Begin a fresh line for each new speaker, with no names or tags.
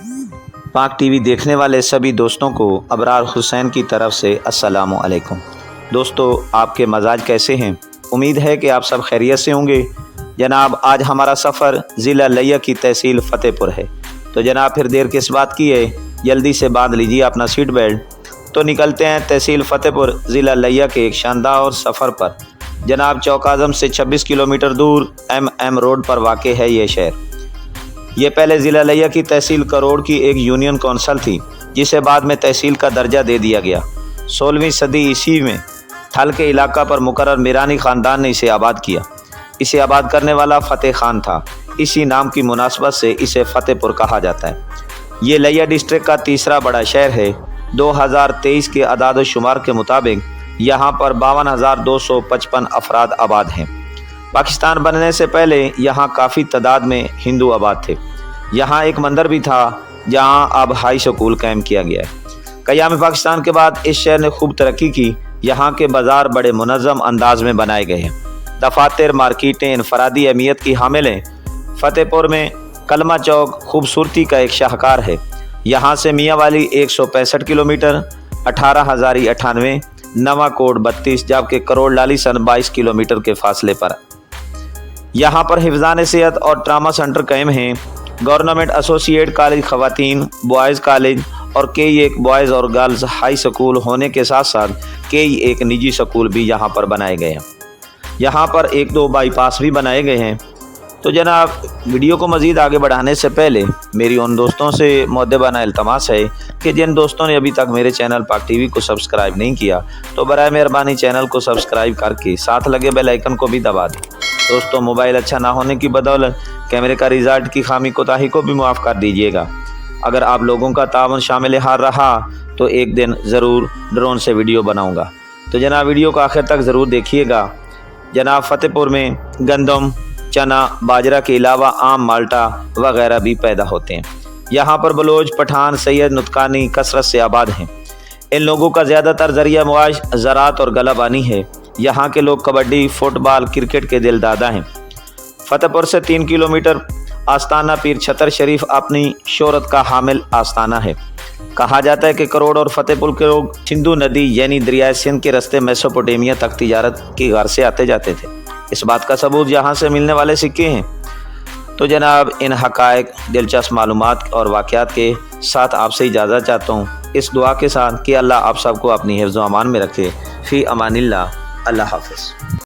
पाक टीवी देखने वाले सभी दोस्तों को अबरार हुसैन की तरफ से अस्सलामु अलैकुम। दोस्तों, आपके मजाज कैसे हैं? उम्मीद है कि आप सब खैरियत से होंगे। जनाब, आज हमारा सफ़र ज़िला लिया की तहसील फ़तेहपुर है। तो जनाब, फिर देर किस बात की है, जल्दी से बांध लीजिए अपना सीट बेल्ट। तो निकलते हैं तहसील फ़तेहपुर ज़िला लिया के एक शानदार सफ़र पर। जनाब, चौक आज़म से 26 किलोमीटर दूर MM रोड पर वाक़ है ये शहर। ये पहले ज़िला लिया की तहसील करोड़ की एक यूनियन कौंसल थी, जिसे बाद में तहसील का दर्जा दे दिया गया। 16वीं सदी ईस्वी में ठल के इलाका पर मुकर्रर मीरानी ख़ानदान ने इसे आबाद किया। इसे आबाद करने वाला फ़तेह खान था। इसी नाम की मुनासबत से इसे फ़तेहपुर कहा जाता है। ये लिया डिस्ट्रिक्ट का तीसरा बड़ा शहर है। 2023 के अदाद शुमार के मुताबिक यहाँ पर 52,255 अफराद आबाद हैं। पाकिस्तान बनने से पहले यहाँ काफ़ी तादाद में हिंदू आबाद थे। यहाँ एक मंदिर भी था जहाँ अब हाई स्कूल कायम किया गया है। क़याम पाकिस्तान के बाद इस शहर ने खूब तरक्की की। यहाँ के बाज़ार बड़े मुनज़्ज़म अंदाज में बनाए गए हैं। दफातर, मार्केटें इनफरादी अहमियत की हामिल हैं। फ़तेहपुर में कलमा चौक खूबसूरती का एक शाहकार है। यहाँ से मियाँ वाली 165 किलोमीटर, 18 हज़ारी 98, नवा कोट 32, जबकि करोड़ लाली सन 22 किलोमीटर के फासले पर। यहाँ पर हिफ्ज़ान सेहत और ट्रामा सेंटर कायम हैं। गवर्नमेंट एसोसिएट कॉलेज ख़वातीन, बॉयज़ कॉलेज और कई एक बॉयज़ और गर्ल्स हाई स्कूल होने के साथ साथ कई एक निजी स्कूल भी यहाँ पर बनाए गए हैं। यहाँ पर 1-2 बाईपास भी बनाए गए हैं। तो जनाब, वीडियो को मज़ीद आगे बढ़ाने से पहले मेरी उन दोस्तों से मुअद्दबाना इल्तमास है कि जिन दोस्तों ने अभी तक मेरे चैनल पाक टीवी को सब्सक्राइब नहीं किया, तो बराए मेहरबानी चैनल को सब्सक्राइब करके साथ लगे बेल आइकन को भी दबा दें। दोस्तों, मोबाइल अच्छा ना होने की बदौलत कैमरे का रिज़ल्ट की खामी कोताही को भी माफ़ कर दीजिएगा। अगर आप लोगों का तावन शामिल हार रहा तो एक दिन ज़रूर ड्रोन से वीडियो बनाऊँगा। तो जनाब, वीडियो को आखिर तक ज़रूर देखिएगा। जनाब, फ़तेहपुर में गंदम, चना, बाजरा के अलावा आम, माल्टा वगैरह भी पैदा होते हैं। यहाँ पर बलोच, पठान, सैयद, नुतकानी कसरत से आबाद हैं। इन लोगों का ज़्यादातर ज़रिया मुआश ज़राअत और गलाबानी है। यहाँ के लोग कबड्डी, फुटबॉल, क्रिकेट के दिलदादा हैं। फ़तेहपुर से 3 किलोमीटर आस्ताना पीर छतर शरीफ अपनी शोहरत का हामिल आस्ताना है। कहा जाता है कि करोड़ और फ़तेहपुर के लोग सिंधु नदी यानी दरियाए सिंध के रास्ते मेसोपोटामिया तक तिजारत की घर से आते जाते थे। इस बात का सबूत यहाँ से मिलने वाले सिक्के हैं। तो जनाब, इन हक़ाइक़, दिलचस्प मालूमात और वाक़यात के साथ आपसे इजाज़त चाहता हूँ, इस दुआ के साथ कि अल्लाह आप सबको अपनी हिफ्ज़ व अमान में रखे। फ़ी अमानिल्लाह। अल्लाह हाफ़िज़।